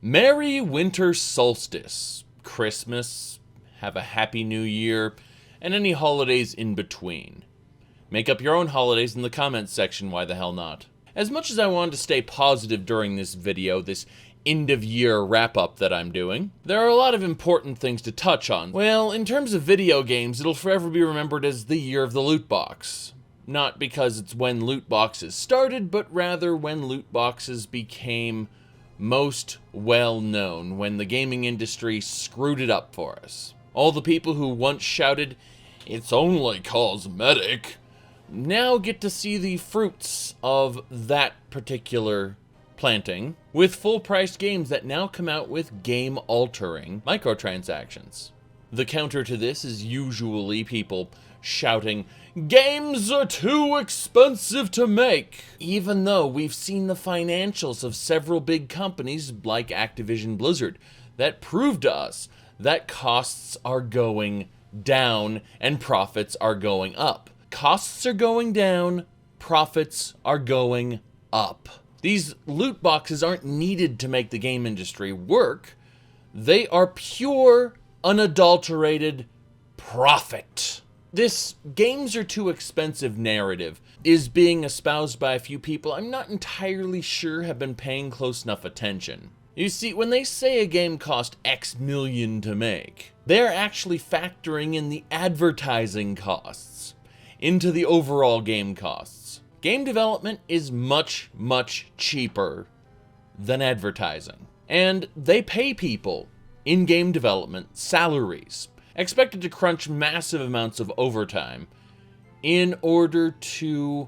Merry Winter Solstice, Christmas, have a happy new year, and any holidays in between. Make up your own holidays in the comments section, why the hell not? As much as I wanted to stay positive during this video, this end-of-year wrap-up that I'm doing, there are a lot of important things to touch on. Well, in terms of video games, it'll forever be remembered as the year of the loot box. Not because it's when loot boxes started, but rather when loot boxes became most well-known, when the gaming industry screwed it up for us. All the people who once shouted, "It's only cosmetic," now get to see the fruits of that particular planting, with full-priced games that now come out with game-altering microtransactions. The counter to this is usually people shouting, "Games are too expensive to make," even though we've seen the financials of several big companies like Activision Blizzard that prove to us that costs are going down and profits are going up. Costs are going down, profits are going up. These loot boxes aren't needed to make the game industry work. They are pure, unadulterated profit. This games are too expensive narrative is being espoused by a few people I'm not entirely sure have been paying close enough attention. You see, when they say a game cost X million to make, they're actually factoring in the advertising costs into the overall game costs. Game development is much, much cheaper than advertising. And they pay people in game development salaries, expected to crunch massive amounts of overtime in order to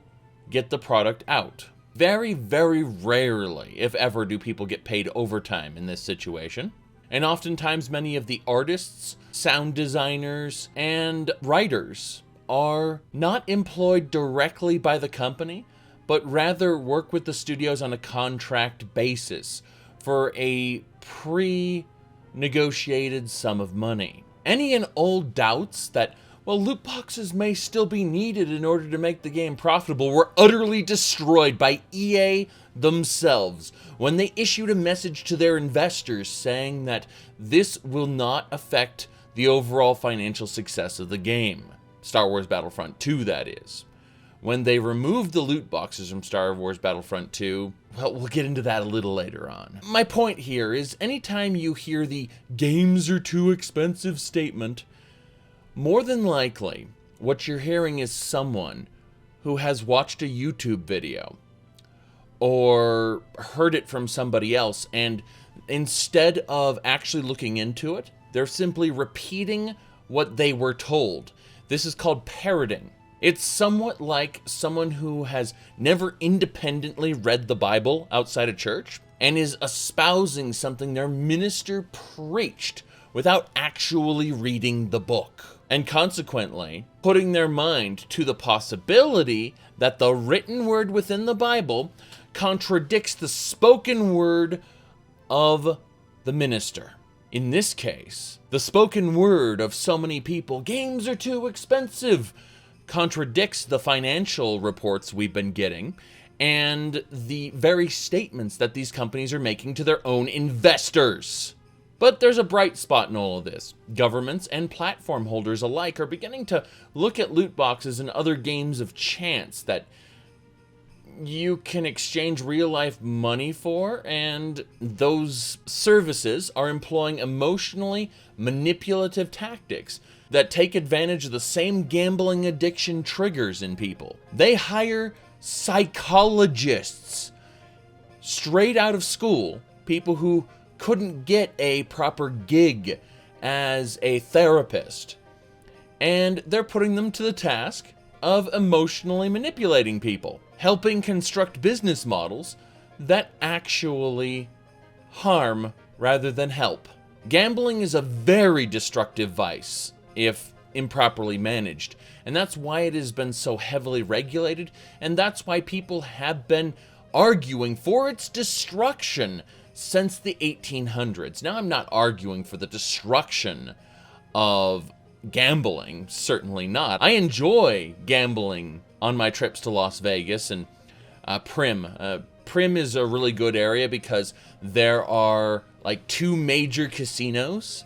get the product out. Very, very rarely, if ever, do people get paid overtime in this situation. And oftentimes many of the artists, sound designers, and writers are not employed directly by the company, but rather work with the studios on a contract basis for a pre-negotiated sum of money. Any and all doubts that, well, loot boxes may still be needed in order to make the game profitable were utterly destroyed by EA themselves when they issued a message to their investors saying that this will not affect the overall financial success of the game. Star Wars Battlefront 2, that is. When they removed the loot boxes from Star Wars Battlefront 2, well, we'll get into that a little later on. My point here is anytime you hear the "games are too expensive" statement, more than likely what you're hearing is someone who has watched a YouTube video or heard it from somebody else, and instead of actually looking into it, they're simply repeating what they were told. This is called parroting. It's somewhat like someone who has never independently read the Bible outside of church and is espousing something their minister preached without actually reading the book, and consequently putting their mind to the possibility that the written word within the Bible contradicts the spoken word of the minister. In this case, the spoken word of so many people, "Games are too expensive," contradicts the financial reports we've been getting and the very statements that these companies are making to their own investors. But there's a bright spot in all of this. Governments and platform holders alike are beginning to look at loot boxes and other games of chance that you can exchange real-life money for, and those services are employing emotionally manipulative tactics that take advantage of the same gambling addiction triggers in people. They hire psychologists straight out of school, people who couldn't get a proper gig as a therapist, and they're putting them to the task of emotionally manipulating people, helping construct business models that actually harm rather than help. Gambling is a very destructive vice if improperly managed, and that's why it has been so heavily regulated, and that's why people have been arguing for its destruction since the 1800s. Now, I'm not arguing for the destruction of gambling, certainly not. I enjoy gambling on my trips to Las Vegas and Prim, Prim is a really good area because there are like 2 major casinos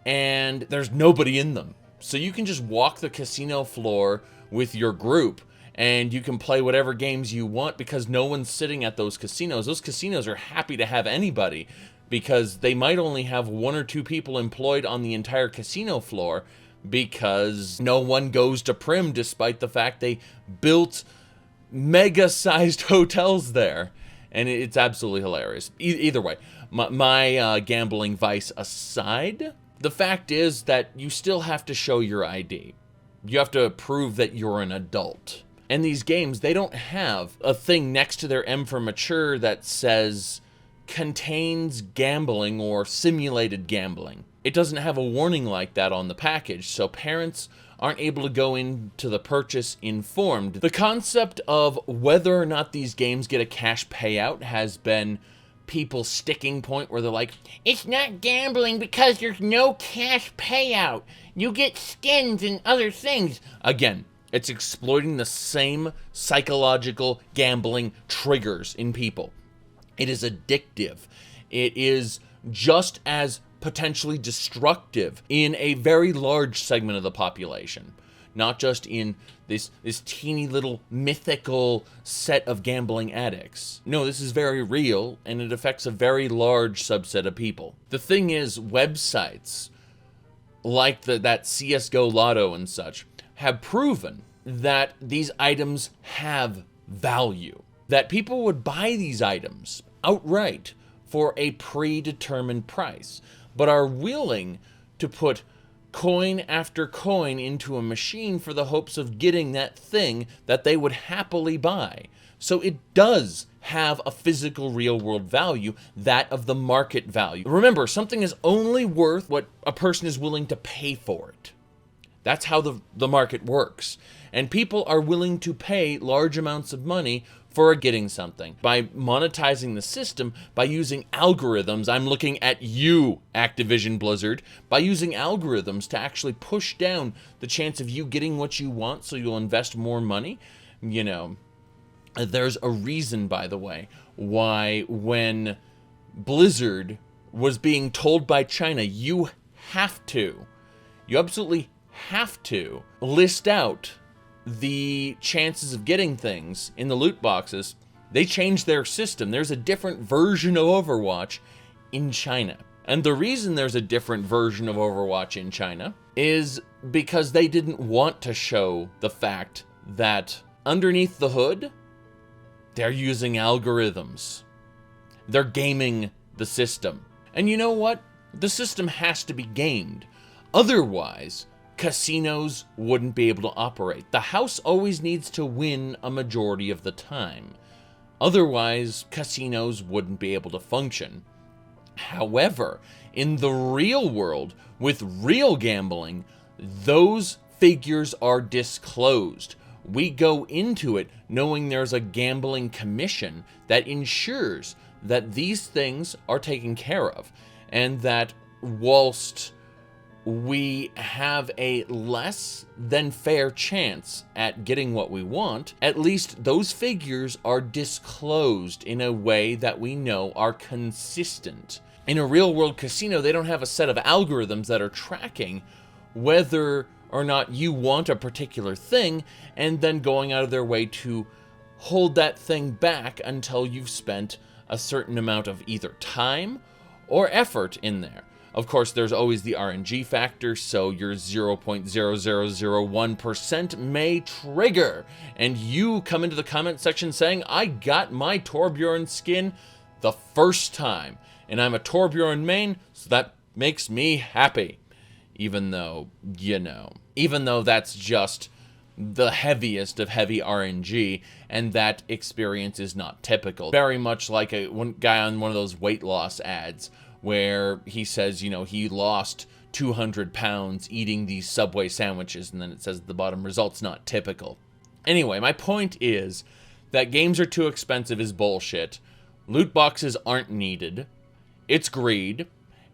and there's nobody in them. So you can just walk the casino floor with your group and you can play whatever games you want because no one's sitting at those casinos. Those casinos are happy to have anybody because they might only have 1 or 2 people employed on the entire casino floor because no one goes to Prim despite the fact they built mega-sized hotels there. And it's absolutely hilarious. Either way, my gambling vice aside, the fact is that you still have to show your ID. You have to prove that you're an adult. And these games, they don't have a thing next to their M for mature that says contains gambling or simulated gambling. It doesn't have a warning like that on the package, so parents aren't able to go into the purchase informed. The concept of whether or not these games get a cash payout has been people's sticking point where they're like, it's not gambling because there's no cash payout. You get skins and other things. Again, it's exploiting the same psychological gambling triggers in people. It is addictive. It is just as potentially destructive in a very large segment of the population, not just in this teeny little mythical set of gambling addicts. No, this is very real, and it affects a very large subset of people. The thing is, websites like that CSGO Lotto and such have proven that these items have value, that people would buy these items outright for a predetermined price, but are willing to put coin after coin into a machine for the hopes of getting that thing that they would happily buy. So it does have a physical real-world value, that of the market value. Remember, something is only worth what a person is willing to pay for it. That's how the market works. And people are willing to pay large amounts of money for getting something. By monetizing the system, by using algorithms, I'm looking at you, Activision Blizzard, by using algorithms to actually push down the chance of you getting what you want so you'll invest more money. You know, there's a reason, by the way, why when Blizzard was being told by China, you absolutely have to list out the chances of getting things in the loot boxes, they changed their system. There's a different version of Overwatch in China. And the reason there's a different version of Overwatch in China is because they didn't want to show the fact that underneath the hood, they're using algorithms. They're gaming the system. And you know what? The system has to be gamed. Otherwise, casinos wouldn't be able to operate. The house always needs to win a majority of the time. Otherwise, casinos wouldn't be able to function. However, in the real world, with real gambling, those figures are disclosed. We go into it knowing there's a gambling commission that ensures that these things are taken care of, and that whilst we have a less than fair chance at getting what we want, at least those figures are disclosed in a way that we know are consistent. In a real-world casino, they don't have a set of algorithms that are tracking whether or not you want a particular thing and then going out of their way to hold that thing back until you've spent a certain amount of either time or effort in there. Of course, there's always the RNG factor, so your 0.0001% may trigger, and you come into the comment section saying, I got my Torbjorn skin the first time, and I'm a Torbjorn main, so that makes me happy. Even though, even though that's just the heaviest of heavy RNG, and that experience is not typical. Very much like one guy on one of those weight loss ads, where he says, he lost 200 pounds eating these Subway sandwiches, and then it says at the bottom, results not typical. Anyway, my point is that games are too expensive is bullshit. Loot boxes aren't needed. It's greed.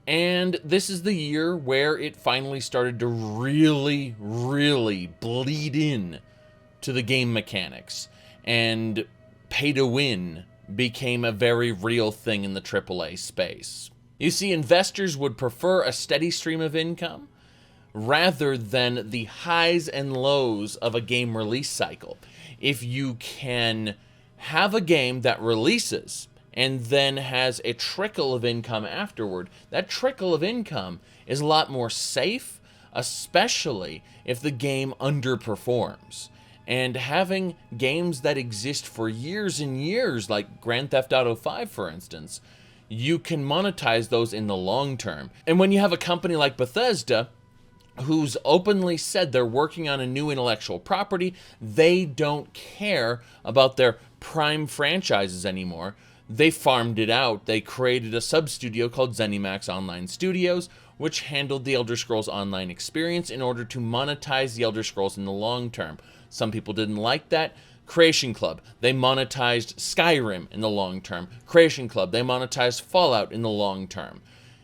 And this is the year where it finally started to really, really bleed in to the game mechanics. And pay to win became a very real thing in the AAA space. You see, investors would prefer a steady stream of income rather than the highs and lows of a game release cycle. If you can have a game that releases and then has a trickle of income afterward, that trickle of income is a lot more safe, especially if the game underperforms. And having games that exist for years and years, like Grand Theft Auto 5, for instance, you can monetize those in the long term. And when you have a company like Bethesda, who's openly said they're working on a new intellectual property, they don't care about their prime franchises anymore. They farmed it out. They created a sub-studio called ZeniMax Online Studios, which handled the Elder Scrolls Online experience in order to monetize the Elder Scrolls in the long term. Some people didn't like that. Creation Club, they monetized Skyrim in the long term. Creation Club, they monetized Fallout in the long term.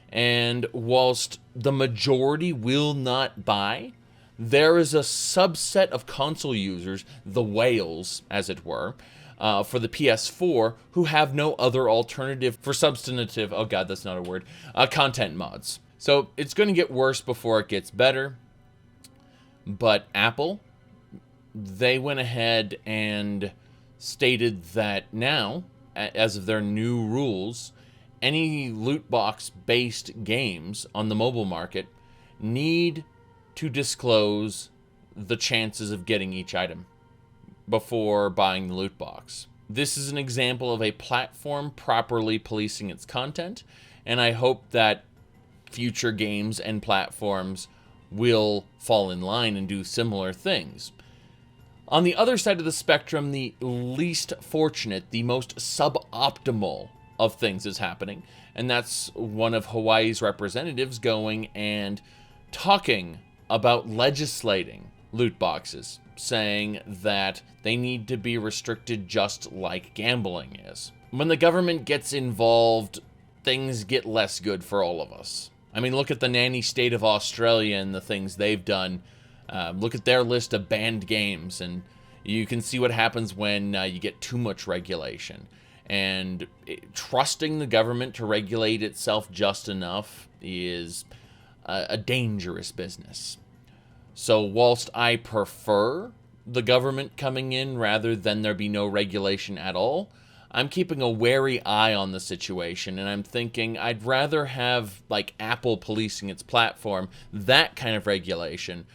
And whilst the majority will not buy, there is a subset of console users, the whales, as it were, for the PS4, who have no other alternative for substantive, oh god, that's not a word, content mods. So it's going to get worse before it gets better. But Apple, they went ahead and stated that now, as of their new rules, any loot box-based games on the mobile market need to disclose the chances of getting each item before buying the loot box. This is an example of a platform properly policing its content, and I hope that future games and platforms will fall in line and do similar things. On the other side of the spectrum, the least fortunate, the most suboptimal of things is happening, and that's one of Hawaii's representatives going and talking about legislating loot boxes, saying that they need to be restricted just like gambling is. When the government gets involved, things get less good for all of us. I mean, look at the nanny state of Australia and the things they've done. Look at their list of banned games, and you can see what happens when you get too much regulation. And trusting the government to regulate itself just enough is a dangerous business. So whilst I prefer the government coming in rather than there be no regulation at all, I'm keeping a wary eye on the situation, and I'm thinking I'd rather have, like, Apple policing its platform, that kind of regulation,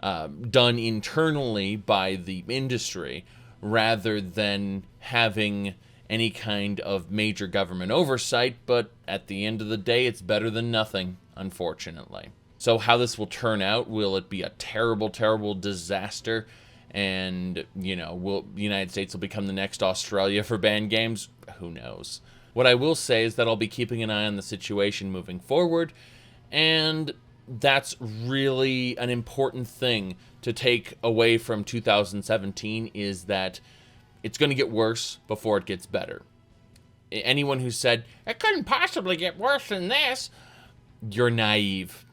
done internally by the industry, rather than having any kind of major government oversight. But at the end of the day, it's better than nothing, unfortunately. So how this will turn out, will it be a terrible, terrible disaster? And, you know, will the United States will become the next Australia for banned games? Who knows? What I will say is that I'll be keeping an eye on the situation moving forward, and that's really an important thing to take away from 2017, is that it's going to get worse before it gets better. Anyone who said, it couldn't possibly get worse than this, you're naive.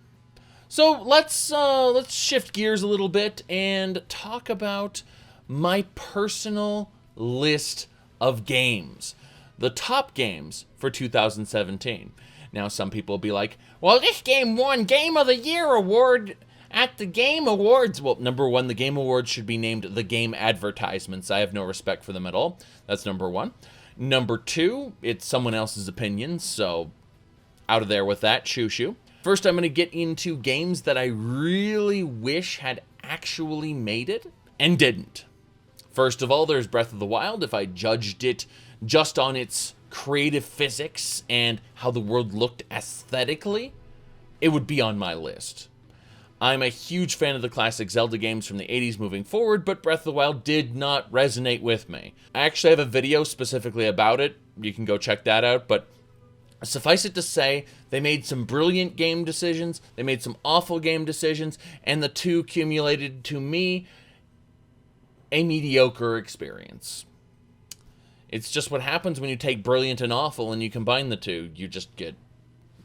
So let's shift gears a little bit and talk about my personal list of games. The top games for 2017. Now, some people will be like, well, this game won Game of the Year award at the Game Awards. Well, number one, the Game Awards should be named the Game Advertisements. I have no respect for them at all. That's number one. Number two, it's someone else's opinion, so out of there with that, shoo-shoo. First, I'm going to get into games that I really wish had actually made it and didn't. First of all, there's Breath of the Wild. If I judged it just on its creative physics and how the world looked aesthetically, it would be on my list. I'm a huge fan of the classic Zelda games from the 80s moving forward, but Breath of the Wild did not resonate with me. I actually have a video specifically about it. You can go check that out, but suffice it to say, they made some brilliant game decisions, they made some awful game decisions, and the two accumulated, to me, a mediocre experience. It's just what happens when you take brilliant and awful and you combine the two. You just get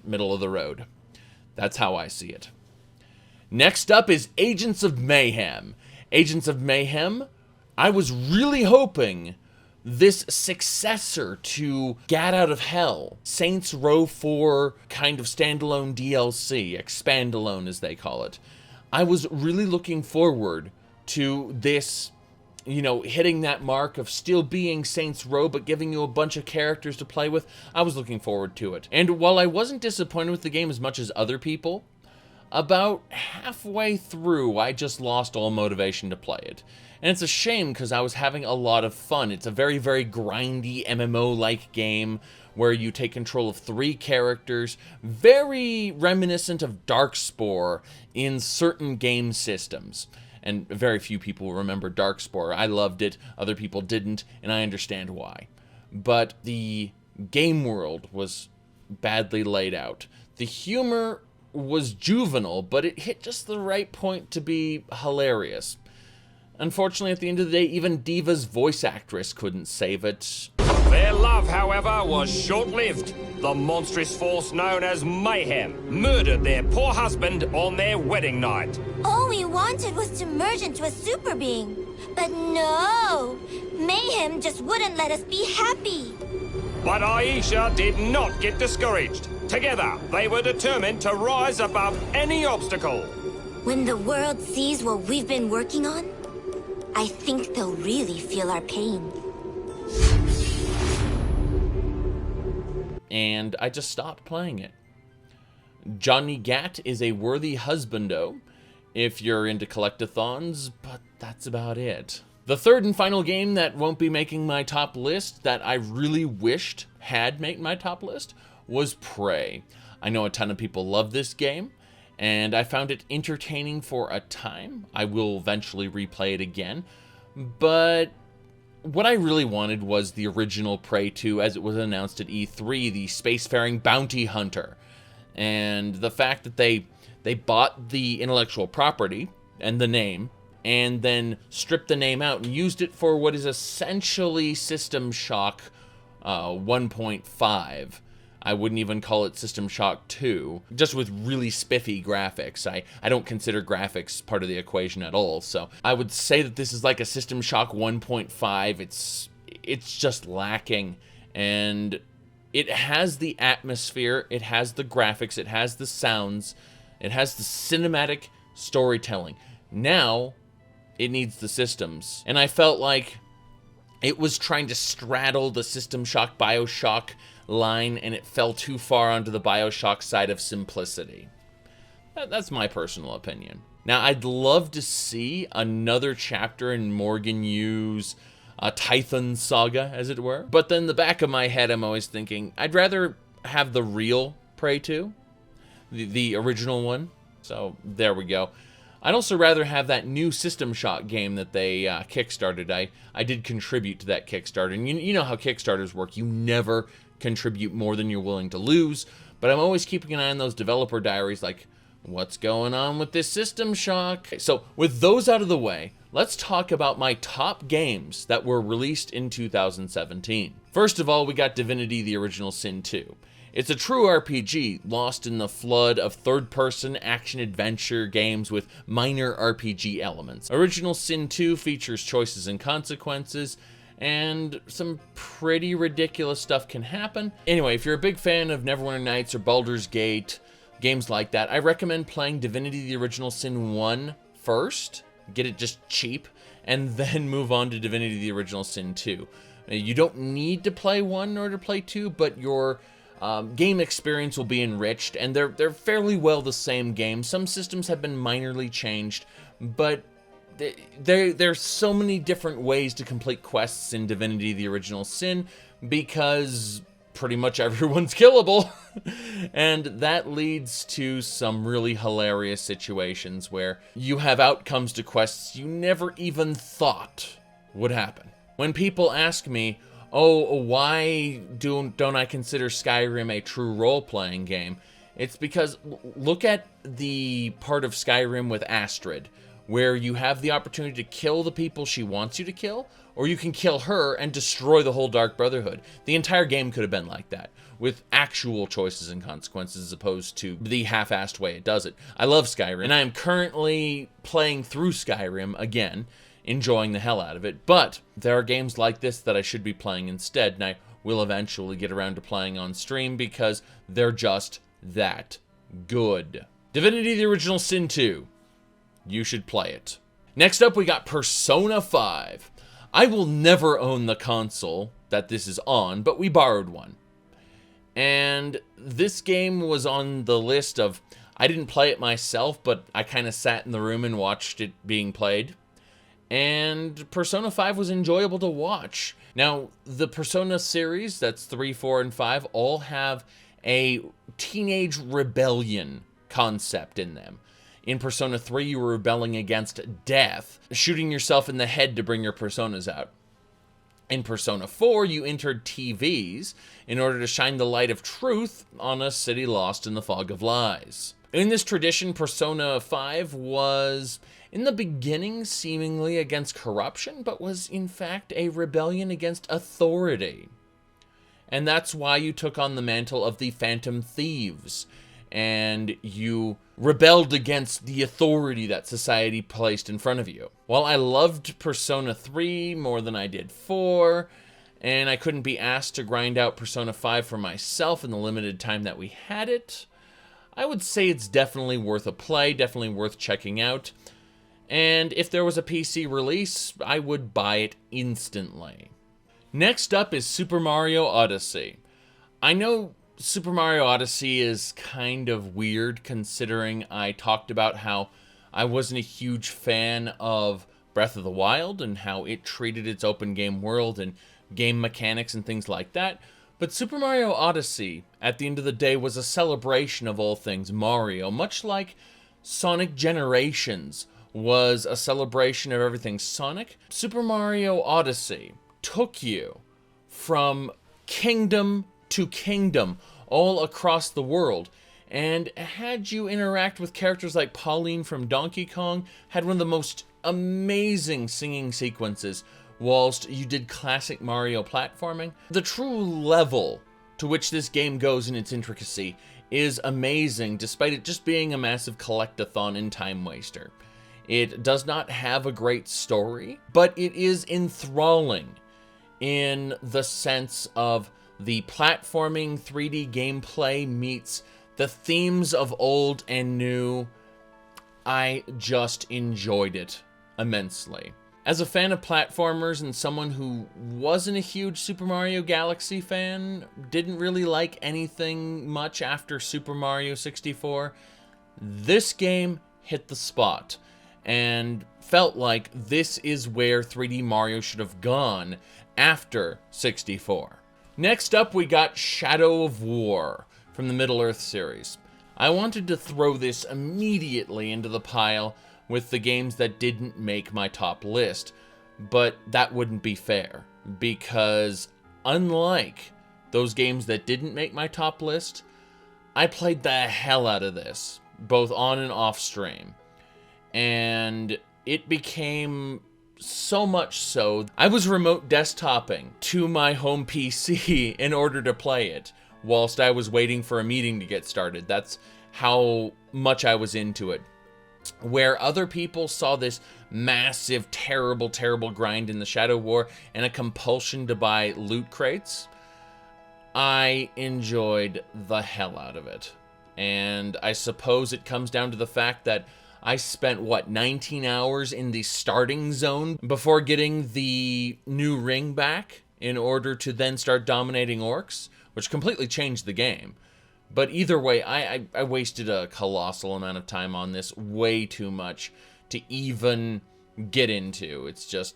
middle of the road. That's how I see it. Next up is Agents of Mayhem. Agents of Mayhem, I was really hoping this successor to Gat Out of Hell, Saints Row 4 kind of standalone DLC, Expandalone as they call it. I was really looking forward to this, hitting that mark of still being Saints Row, but giving you a bunch of characters to play with. I was looking forward to it. And while I wasn't disappointed with the game as much as other people, about halfway through, I just lost all motivation to play it. And it's a shame because I was having a lot of fun. It's a very, very grindy MMO-like game where you take control of 3 characters, very reminiscent of Darkspore in certain game systems. And very few people remember Darkspore. I loved it, other people didn't, and I understand why. But the game world was badly laid out. The humor was juvenile, but it hit just the right point to be hilarious. Unfortunately, at the end of the day, even Diva's voice actress couldn't save it. Their love, however, was short-lived. The monstrous force known as Mayhem murdered their poor husband on their wedding night. All we wanted was to merge into a super being. But no! Mayhem just wouldn't let us be happy. But Aisha did not get discouraged. Together, they were determined to rise above any obstacle. When the world sees what we've been working on, I think they'll really feel our pain. And I just stopped playing it. Johnny Gat is a worthy husbando if you're into collectathons, but that's about it. The third and final game that won't be making my top list that I really wished had made my top list was Prey. I know a ton of people love this game, and I found it entertaining for a time. I will eventually replay it again, but what I really wanted was the original Prey 2 as it was announced at E3, the spacefaring bounty hunter. And the fact that they bought the intellectual property and the name, and then stripped the name out and used it for what is essentially System Shock 1.5. I wouldn't even call it System Shock 2, just with really spiffy graphics. I don't consider graphics part of the equation at all, so I would say that this is like a System Shock 1.5. It's just lacking, and it has the atmosphere, it has the graphics, it has the sounds, it has the cinematic storytelling. Now, it needs the systems, and I felt like it was trying to straddle the System Shock BioShock line, and it fell too far onto the BioShock side of simplicity. That's my personal opinion. Now, I'd love to see another chapter in Morgan Yu's Tython saga, as it were. But then in the back of my head, I'm always thinking, I'd rather have the real Prey 2, the original one. So, there we go. I'd also rather have that new System Shock game that they kickstarted. I did contribute to that Kickstarter, and you know how Kickstarters work. You never contribute more than you're willing to lose, but I'm always keeping an eye on those developer diaries, like, what's going on with this System Shock? So, with those out of the way, let's talk about my top games that were released in 2017. First of all, we got Divinity the Original Sin 2. It's a true RPG lost in the flood of third-person action-adventure games with minor RPG elements. Original Sin 2 features choices and consequences, and some pretty ridiculous stuff can happen. Anyway, if you're a big fan of Neverwinter Nights or Baldur's Gate, games like that, I recommend playing Divinity the Original Sin 1 first, get it just cheap, and then move on to Divinity the Original Sin 2. You don't need to play 1 in order to play 2, but your game experience will be enriched, and they're fairly well the same game. Some systems have been minorly changed, but there's so many different ways to complete quests in Divinity the Original Sin because pretty much everyone's killable. And that leads to some really hilarious situations where you have outcomes to quests you never even thought would happen. When people ask me, oh, why don't I consider Skyrim a true role-playing game? It's because look at the part of Skyrim with Astrid, where you have the opportunity to kill the people she wants you to kill, or you can kill her and destroy the whole Dark Brotherhood. The entire game could have been like that, with actual choices and consequences as opposed to the half-assed way it does it. I love Skyrim, and I am currently playing through Skyrim again enjoying the hell out of it. But there are games like this that I should be playing instead, and I will eventually get around to playing on stream because they're just that good. Divinity the Original Sin 2. You should play it. Next up, we got Persona 5. I will never own the console that this is on, but we borrowed one. And this game was on the list of, I didn't play it myself, but I kind of sat in the room and watched it being played. And Persona 5 was enjoyable to watch. Now, the Persona series, that's 3, 4, and 5, all have a teenage rebellion concept in them. In Persona 3, you were rebelling against death, shooting yourself in the head to bring your personas out. In Persona 4, you entered TVs in order to shine the light of truth on a city lost in the fog of lies. In this tradition, Persona 5 was, in the beginning, seemingly against corruption, but was in fact a rebellion against authority. And that's why you took on the mantle of the Phantom Thieves, and you rebelled against the authority that society placed in front of you. While I loved Persona 3 more than I did 4, and I couldn't be asked to grind out Persona 5 for myself in the limited time that we had it, I would say it's definitely worth a play, definitely worth checking out. And if there was a PC release, I would buy it instantly. Next up is Super Mario Odyssey. I know Super Mario Odyssey is kind of weird considering I talked about how I wasn't a huge fan of Breath of the Wild and how it treated its open game world and game mechanics and things like that. But Super Mario Odyssey, at the end of the day, was a celebration of all things Mario, much like Sonic Generations was a celebration of everything Sonic. Super Mario Odyssey took you from kingdom to kingdom all across the world and had you interact with characters like Pauline from Donkey Kong, had one of the most amazing singing sequences whilst you did classic Mario platforming. The true level to which this game goes in its intricacy is amazing, despite it just being a massive collect-a-thon and time waster. It does not have a great story, but it is enthralling in the sense of the platforming 3D gameplay meets the themes of old and new. I just enjoyed it immensely. As a fan of platformers and someone who wasn't a huge Super Mario Galaxy fan, didn't really like anything much after Super Mario 64, this game hit the spot and felt like this is where 3D Mario should have gone after 64. Next up, we got Shadow of War from the Middle-earth series. I wanted to throw this immediately into the pile with the games that didn't make my top list, but that wouldn't be fair, because unlike those games that didn't make my top list, I played the hell out of this, both on and off stream, and it became so much so, I was remote desktoping to my home PC in order to play it, whilst I was waiting for a meeting to get started. That's how much I was into it. Where other people saw this massive, terrible, terrible grind in the Shadow War and a compulsion to buy loot crates, I enjoyed the hell out of it. And I suppose it comes down to the fact that I spent, 19 hours in the starting zone before getting the new ring back in order to then start dominating orcs, which completely changed the game. But either way, I wasted a colossal amount of time on this, way too much to even get into. It's just,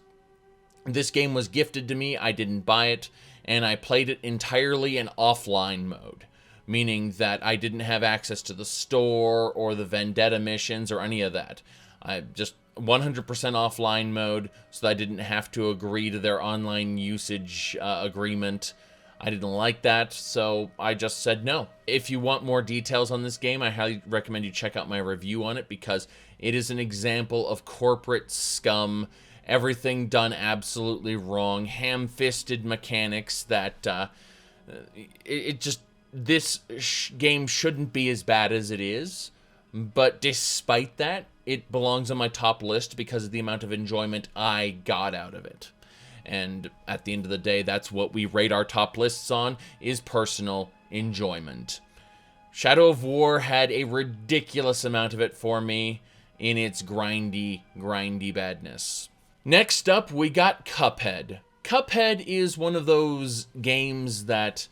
this game was gifted to me, I didn't buy it, and I played it entirely in offline mode. Meaning that I didn't have access to the store or the vendetta missions or any of that. I just 100% offline mode so that I didn't have to agree to their online usage agreement. I didn't like that, so I just said no. If you want more details on this game, I highly recommend you check out my review on it because it is an example of corporate scum, everything done absolutely wrong, ham-fisted mechanics that this game shouldn't be as bad as it is, but despite that, it belongs on my top list because of the amount of enjoyment I got out of it. And at the end of the day, that's what we rate our top lists on, is personal enjoyment. Shadow of War had a ridiculous amount of it for me in its grindy badness. Next up, we got Cuphead. Cuphead is one of those games that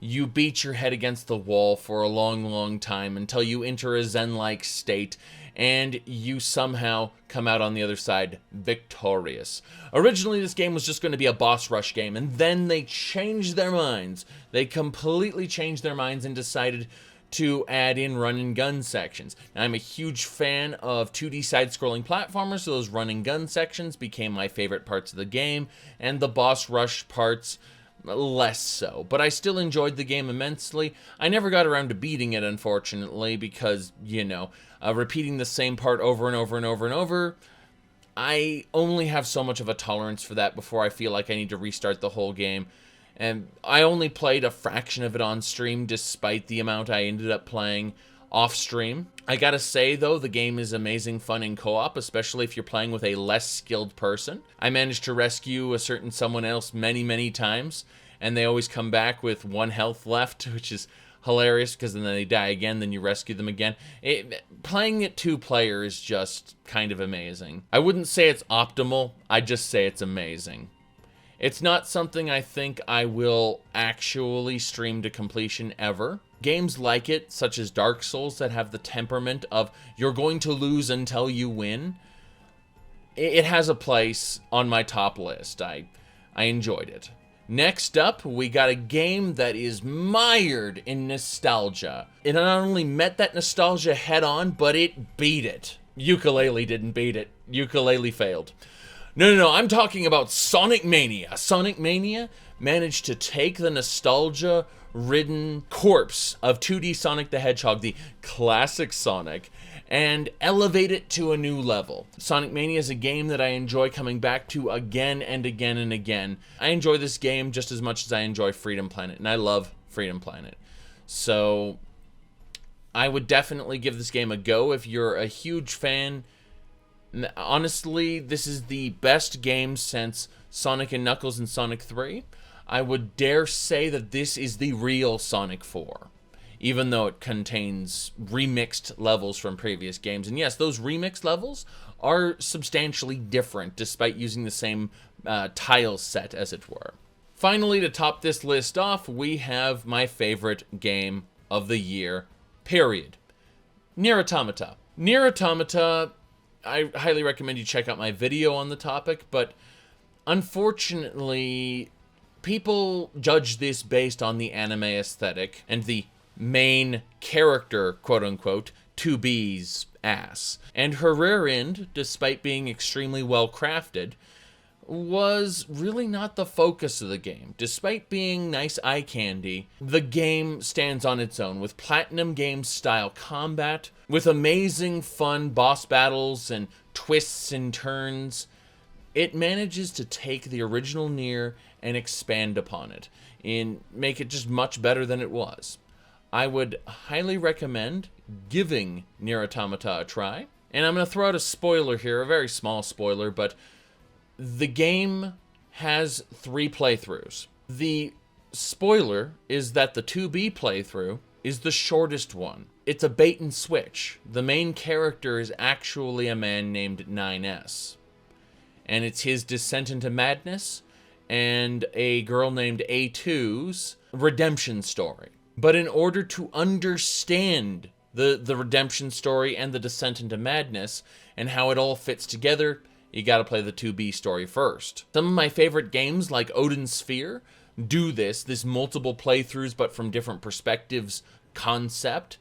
you beat your head against the wall for a long time until you enter a zen-like state and you somehow come out on the other side victorious. Originally, this game was just going to be a boss rush game, and then they changed their minds. They completely changed their minds and decided to add in run-and-gun sections. Now, I'm a huge fan of 2D side-scrolling platformers, so those run-and-gun sections became my favorite parts of the game, and the boss rush parts less so. But I still enjoyed the game immensely. I never got around to beating it, unfortunately, because, repeating the same part over and over, I only have so much of a tolerance for that before I feel like I need to restart the whole game. And I only played a fraction of it on stream, despite the amount I ended up playing off stream. I gotta say, though, the game is amazing fun in co-op, especially if you're playing with a less skilled person. I managed to rescue a certain someone else many times, and they always come back with 1 health left, which is hilarious, because then they die again, then you rescue them again. Playing it 2-player is just kind of amazing. I wouldn't say it's optimal, I'd just say it's amazing. It's not something I think I will actually stream to completion ever. Games like it, such as Dark Souls, that have the temperament of you're going to lose until you win, it has a place on my top list. I enjoyed it. Next up, we got a game that is mired in nostalgia. It not only met that nostalgia head on, but it beat it. Yooka-Laylee didn't beat it. Yooka-Laylee failed. No, I'm talking about Sonic Mania. Sonic Mania managed to take the nostalgia-ridden corpse of 2D Sonic the Hedgehog, the classic Sonic, and elevate it to a new level. Sonic Mania is a game that I enjoy coming back to again and again and again. I enjoy this game just as much as I enjoy Freedom Planet, and I love Freedom Planet. So I would definitely give this game a go if you're a huge fan. Honestly, this is the best game since Sonic & Knuckles and Sonic 3. I would dare say that this is the real Sonic 4, even though it contains remixed levels from previous games. And yes, those remixed levels are substantially different, despite using the same tile set, as it were. Finally, to top this list off, we have my favorite game of the year, period. Nier Automata. Nier Automata, I highly recommend you check out my video on the topic, but unfortunately, people judge this based on the anime aesthetic and the main character, quote-unquote, 2B's ass. And her rear end, despite being extremely well-crafted, was really not the focus of the game. Despite being nice eye candy, the game stands on its own, with Platinum Games style combat, with amazing fun boss battles and twists and turns. It manages to take the original Nier and expand upon it, and make it just much better than it was. I would highly recommend giving Nier Automata a try. And I'm going to throw out a spoiler here, a very small spoiler, but the game has 3 playthroughs. The spoiler is that the 2B playthrough is the shortest one. It's a bait and switch. The main character is actually a man named 9S. And it's his descent into madness and a girl named A2's redemption story. But in order to understand the redemption story and the descent into madness and how it all fits together, you gotta play the 2B story first. Some of my favorite games, like Odin Sphere, do this multiple playthroughs but from different perspectives concept,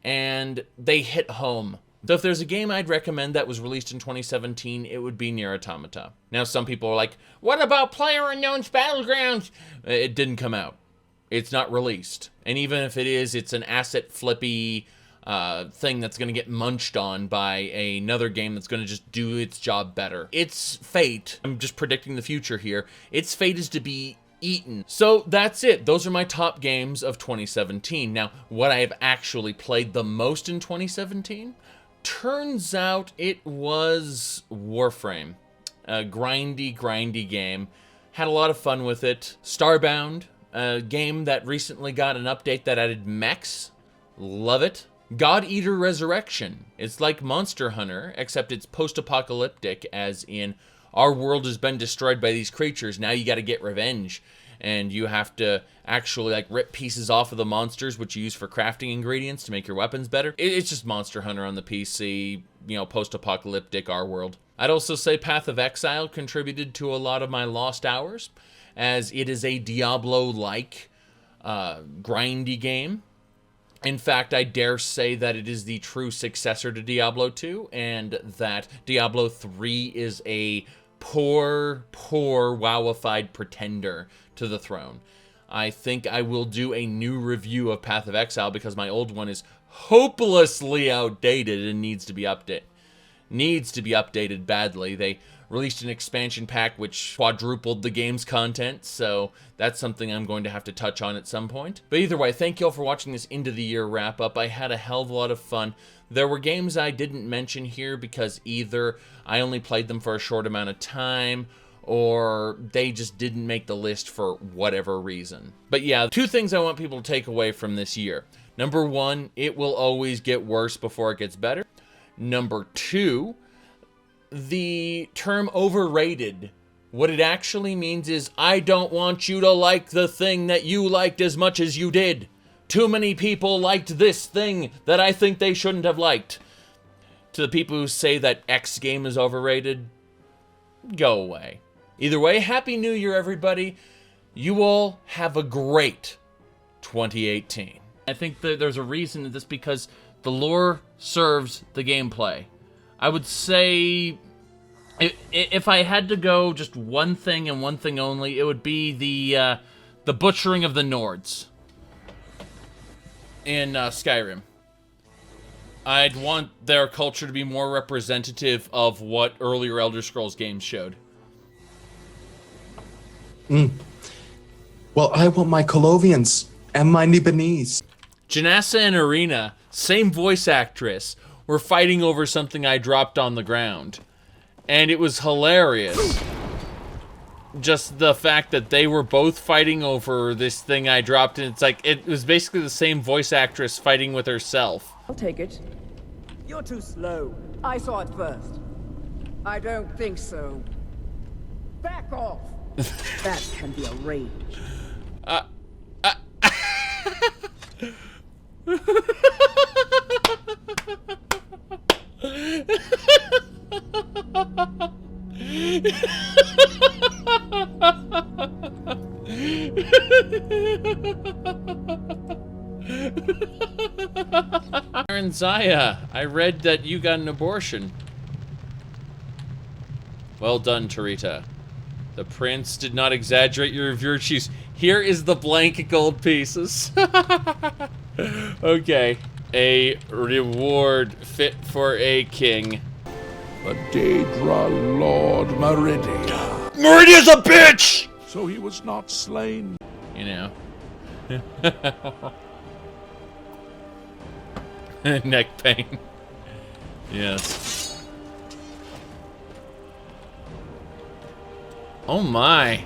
and they hit home. So if there's a game I'd recommend that was released in 2017, it would be Nier Automata. Now some people are like, what about PlayerUnknown's Battlegrounds? It didn't come out. It's not released. And even if it is, it's an asset flippy thing that's going to get munched on by another game that's going to just do its job better. Its fate, I'm just predicting the future here, its fate is to be eaten. So that's it. Those are my top games of 2017. Now, what I have actually played the most in 2017? turns out it was Warframe. A grindy game. Had a lot of fun with it. Starbound, a game that recently got an update that added mechs. Love it. God Eater Resurrection. It's like Monster Hunter, except it's post-apocalyptic, as in our world has been destroyed by these creatures. Now you gotta get revenge. And you have to actually like rip pieces off of the monsters, which you use for crafting ingredients to make your weapons better. It's just Monster Hunter on the PC, you know, post-apocalyptic our world. I'd also say Path of Exile contributed to a lot of my lost hours, as it is a Diablo-like grindy game. In fact, I dare say that it is the true successor to Diablo 2, and that Diablo 3 is a poor WoWified pretender to the throne. I think I will do a new review of Path of Exile because my old one is hopelessly outdated and needs to be updated. Badly. They released an expansion pack which quadrupled the game's content, so that's something I'm going to have to touch on at some point. But either way, thank you all for watching this end of the year wrap up. I had a hell of a lot of fun. There were games I didn't mention here because either I only played them for a short amount of time, or they just didn't make the list for whatever reason. But yeah, 2 things I want people to take away from this year. Number 1, it will always get worse before it gets better. Number 2, the term overrated, what it actually means is, I don't want you to like the thing that you liked as much as you did. Too many people liked this thing that I think they shouldn't have liked. To the people who say that X game is overrated, go away. Either way, Happy New Year, everybody. You all have a great 2018. I think that there's a reason to this because the lore serves the gameplay. I would say, if I had to go just one thing and one thing only, it would be the butchering of the Nords in Skyrim. I'd want their culture to be more representative of what earlier Elder Scrolls games showed. Well, I want my Colovians and my Nibanese. Janassa and Irina, same voice actress, were fighting over something I dropped on the ground. And it was hilarious. Just the fact that they were both fighting over this thing I dropped, and it's like, it was basically the same voice actress fighting with herself. I'll take it. You're too slow. I saw it first. I don't think so. Back off. That can be arranged. Aaron Zaya, I read that you got an abortion. Well done, Tarita. The prince did not exaggerate your virtues. Here is the blank gold pieces. Okay. A reward fit for a king. The Daedra Lord Meridia. Meridia's a bitch! So he was not slain. You know. Neck pain. Yes. Oh my.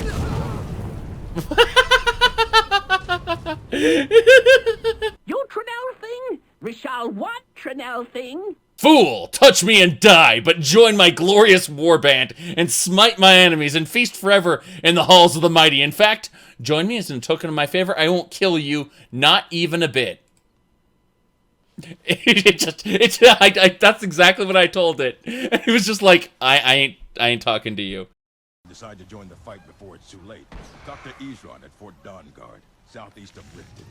You Trinell thing? Rishal what Trinell thing? Fool, touch me and die, but join my glorious warband and smite my enemies and feast forever in the halls of the mighty. In fact, join me as a token of my favor. I won't kill you, not even a bit. That's exactly what I told it. It was just like, I ain't talking to you. Decide to join the fight before it's too late. Dr. Ezron at Fort Dawnguard, southeast of Riften.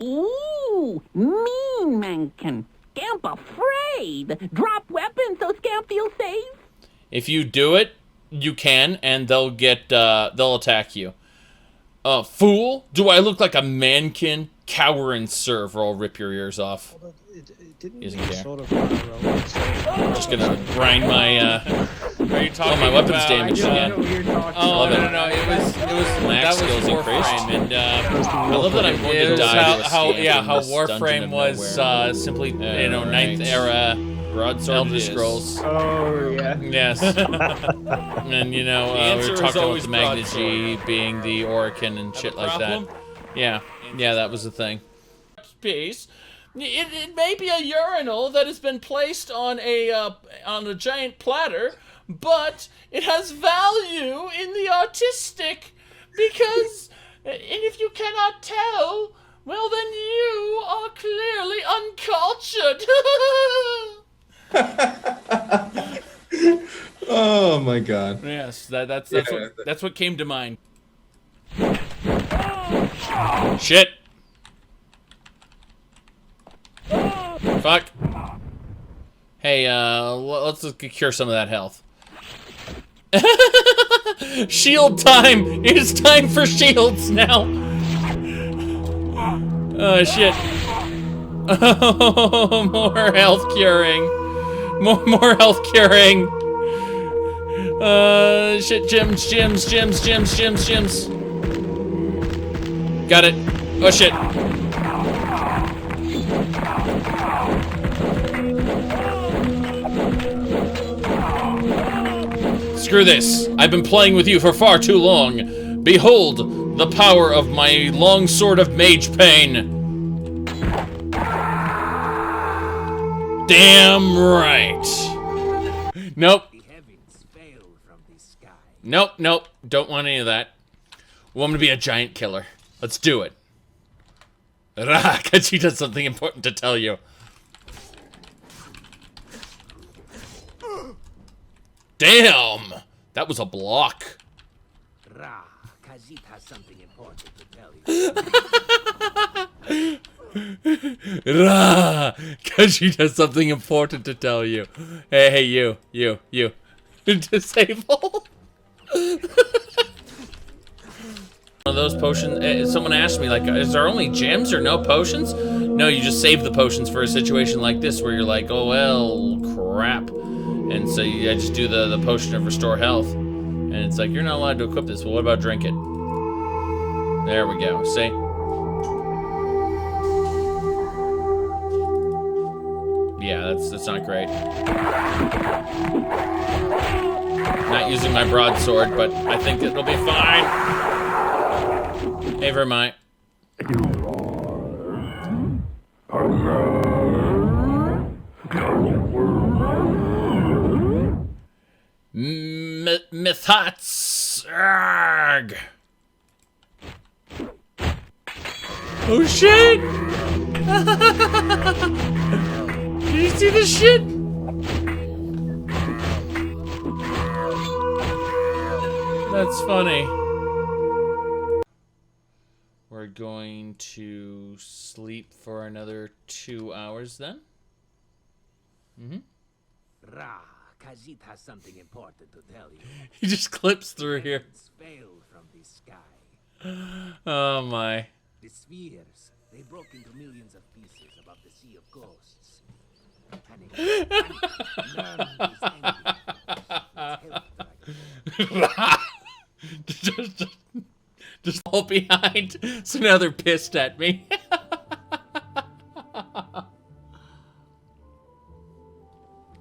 Ooh, mean mankin. Scamp afraid. Drop weapon so Scamp feels safe. If you do it, You can, and they'll attack you. Fool! Do I look like a mankin? Cower and serve, or I'll rip your ears off. Well, it didn't Isn't care. sort of I'm just gonna grind my Are you talking my weapons about, damage again. Oh no, it was Max that was skills increased. Warframe, and I love that I'm going to die to a how scamp in how this dungeon Warframe of was nowhere. simply Right. ninth era Broadsword Elder it is. Scrolls. Oh, yeah. Yes. And you know, The we answer were is talking about always the Magna G broadsword. being the Orican and shit like that. problem? Yeah, that was the thing. Piece. It may be a urinal that has been placed on a giant platter, but it has value in the artistic because, and if you cannot tell, well then you are clearly uncultured. Oh my god. Yes, that's what came to mind. Shit. Fuck. Hey, let's cure some of that health. Shield time! It is time for shields now! Oh, shit. Oh, more health curing. More health curing. Shit, gems. Got it. Oh, shit. Screw this. I've been playing with you for far too long. Behold the power of my long sword of mage pain. Damn right. Nope. Nope. Don't want any of that. We want me to be a giant killer. Let's do it. Rah, because she does something important to tell you. Damn! That was a block. Ra, Khajiit has something important to tell you. Rah! Khajiit has something important to tell you. Hey, you. Disable. One of those potions, someone asked me, like, is there only gems or no potions? No, you just save the potions for a situation like this where you're like, oh, well, crap. And so I just do the potion of restore health. And it's like, you're not allowed to equip this. Well, what about drink it? There we go. See? Yeah, that's not great. Not using my broadsword, but I think it'll be fine. Hey, Vermite. Mythats. Arg. Oh shit! Did you see this shit? That's funny. We're going to sleep for another 2 hours then. Ra, Khajiit has something important to tell you. He just clips through here. Fell from the sky. Oh my. The spheres, they broke into millions of pieces above the Sea of Ghosts. Just all behind. So now they're pissed at me.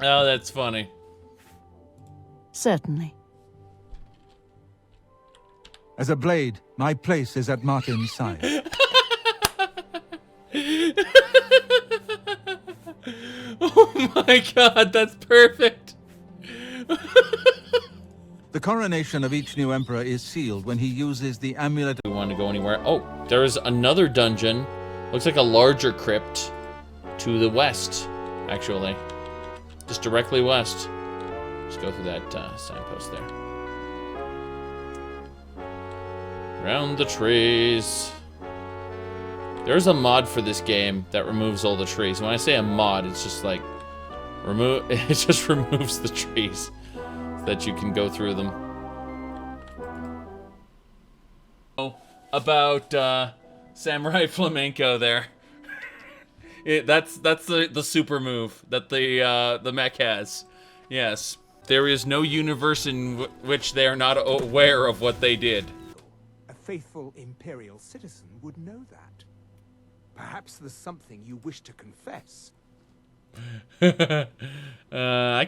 Oh, that's funny. Certainly. As a blade, my place is at Martin's side. Oh my god, that's perfect. The coronation of each new emperor is sealed when he uses the amulet. Do we want to go anywhere? Oh, there is another dungeon. Looks like a larger crypt to the west, actually. Just directly west. Just go through that signpost there. Around the trees. There's a mod for this game that removes all the trees. When I say a mod, it's just like it just removes the trees. that you can go through them. Oh, about Samurai Flamenco there. That's the super move that the mech has. Yes. There is no universe in which they are not aware of what they did. A faithful Imperial citizen would know that. Perhaps there's something you wish to confess. I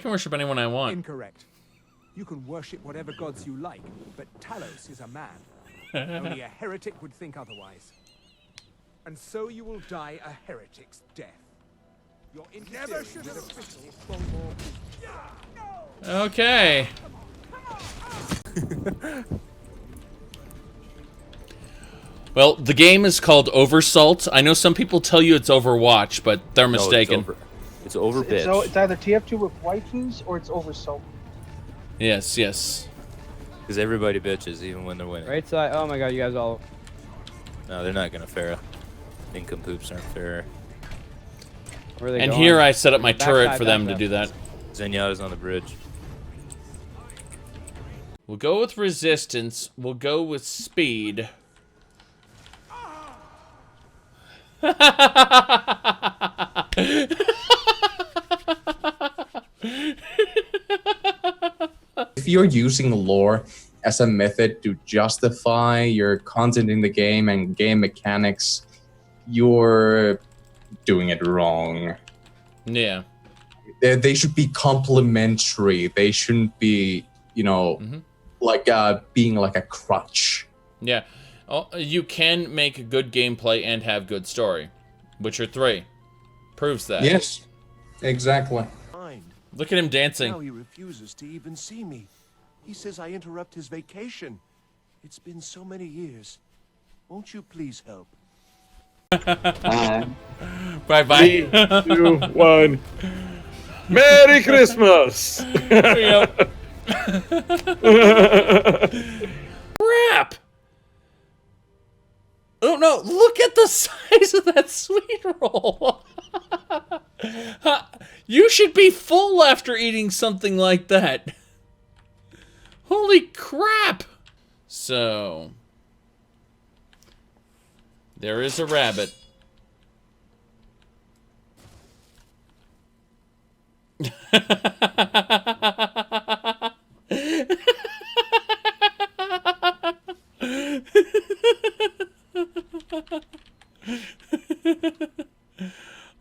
can worship anyone I want. Incorrect. You can worship whatever gods you like, but Talos is a man. Only a heretic would think otherwise. And so you will die a heretic's death. Your never should have official Okay. Well, the game is called Oversalt. I know some people tell you it's Overwatch, but they're mistaken. It's over bitch. So it's either TF2 with waifus or it's Oversalt. Yes, yes. Because everybody bitches, even when they're winning. Right side. Oh my god, you guys all. No, they're not gonna fair. Nincompoops aren't fair. Where are they And going? here I set up my turret Backside, for them to backside. do that. Zenyatta's on the bridge. We'll go with resistance. We'll go with speed. If you're using lore as a method to justify your content in the game and game mechanics, you're doing it wrong. Yeah. They should be complementary. They shouldn't be, you know, like being like a crutch. Yeah. Oh, you can make good gameplay and have good story. Witcher 3 proves that. Yes, exactly. Look at him dancing. Now he refuses to even see me. He says I interrupt his vacation. It's been so many years. Won't you please help? Bye-bye. 3, 2, 1. Merry Christmas! Crap! Oh no, look at the size of that sweet roll! You should be full after eating something like that. Holy crap! So, there is a rabbit.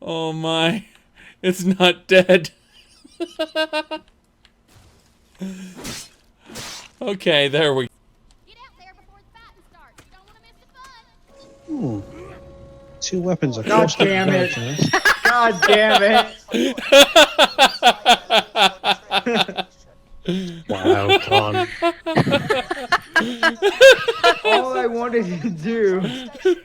Oh my, it's not dead. Okay, there we go. Ooh. 2 weapons are God damn it. God damn it. Wow, Con. All I wanted to do...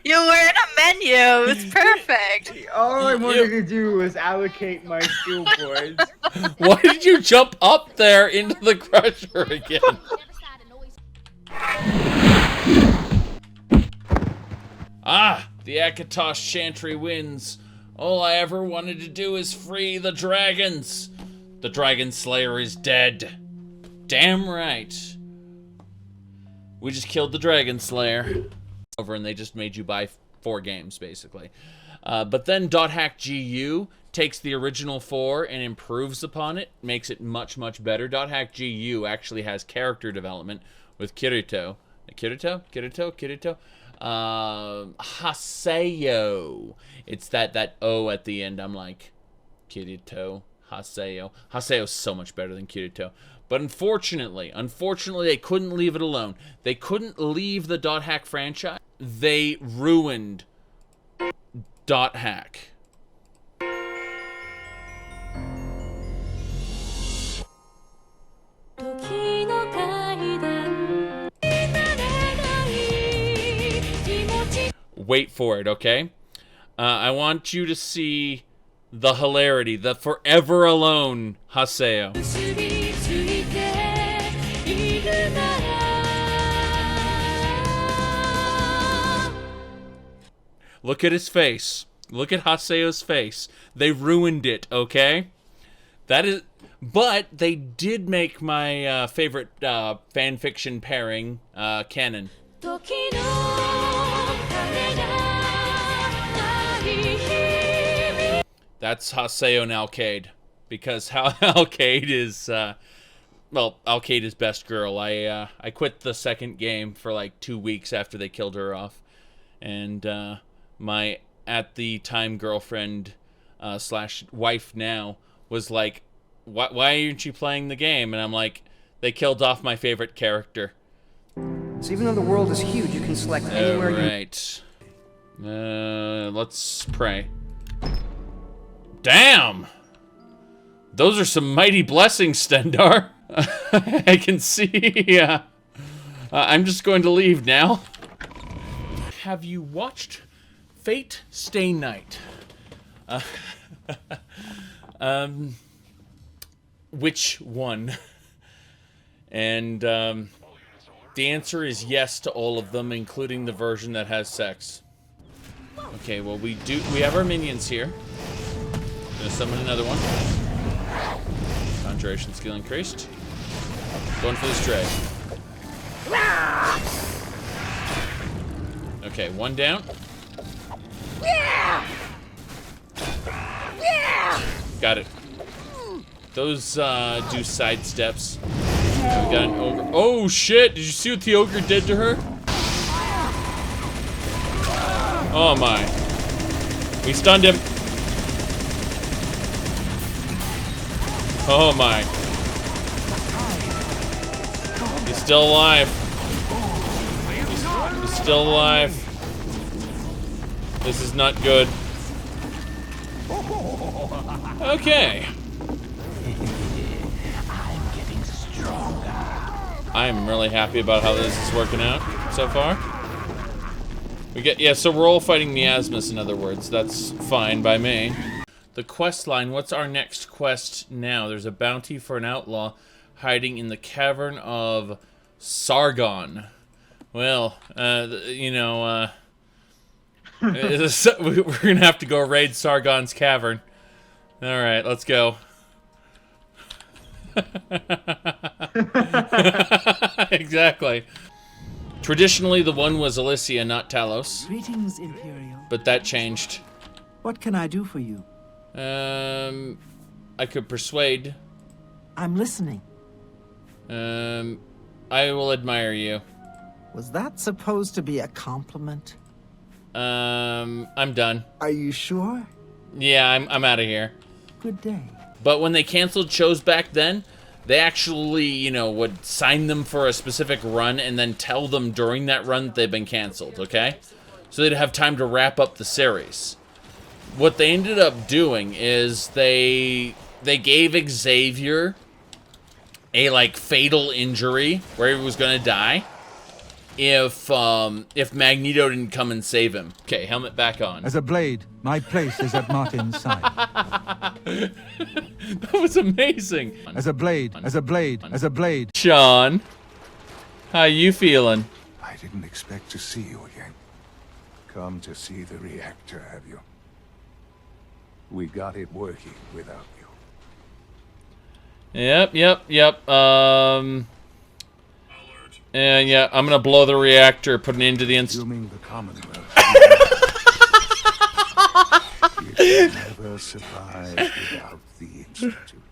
You were in a menu. It's perfect. All I wanted to do was allocate my skill boards. Why did you jump up there into the crusher again? Ah, the Akatosh Chantry wins. All I ever wanted to do is free the dragons. The Dragon Slayer is dead. Damn right. We just killed the Dragon Slayer. Over and they just made you buy 4 games, basically. But then .hackGU takes the original 4 and improves upon it, makes it much, much better. .hackGU actually has character development with Kirito. Kirito? Haseo. It's that O at the end. I'm like, Kirito, Haseo. Haseo's so much better than Kirito. But unfortunately, they couldn't leave it alone. They couldn't leave the .hack franchise. They ruined .hack. Wait for it, okay? I want you to see the hilarity, the forever alone Haseo. Look at his face. Look at Haseo's face. They ruined it, okay? That is, but they did make my favorite fan fiction pairing canon. That's Haseo and Alcade, because how Alcade is, well, Alcade is best girl. I quit the second game for like 2 weeks after they killed her off, and my at the time girlfriend slash wife now was like, why aren't you playing the game? And I'm like, they killed off my favorite character. So even though the world is huge, you can select anywhere you... Alright. Let's pray. Damn! Those are some mighty blessings, Stendar. I can see. I'm just going to leave now. Have you watched Fate Stay Night? Which one? And the answer is yes to all of them, including the version that has sex. Okay, well we have our minions here. Gonna summon another one. Conjuration skill increased. Going for the stray. Okay, one down. Got it. Those do side steps. We got an ogre. Oh shit! Did you see what the ogre did to her? Oh my. We stunned him. Oh my. He's still alive. He's still alive. This is not good. Okay. I'm really happy about how this is working out so far. So we're all fighting miasmas, in other words. That's fine by me. The quest line, what's our next quest now? There's a bounty for an outlaw hiding in the cavern of Sargon. Well, you know, we're gonna have to go raid Sargon's cavern. Alright, let's go. Exactly. Traditionally, the one was Alicia, not Talos. Greetings, Imperial. But that changed. What can I do for you? I could persuade. I'm listening. I will admire you. Was that supposed to be a compliment? I'm done. Are you sure? Yeah, I'm out of here. Good day. But when they canceled shows back then, they actually, you know, would sign them for a specific run and then tell them during that run that they've been canceled, okay? So they'd have time to wrap up the series. What they ended up doing is they gave Xavier a, like, fatal injury where he was gonna die if Magneto didn't come and save him. Okay, helmet back on. As a blade, my place is at Martin's side. That was amazing. As a blade, as a blade, as a blade. Sean, how you feeling? I didn't expect to see you again. Come to see the reactor, have you? We got it working without you. Yep. And yeah, I'm gonna blow the reactor, put an end to the Assuming the Commonwealth. It can never survive without the Institute.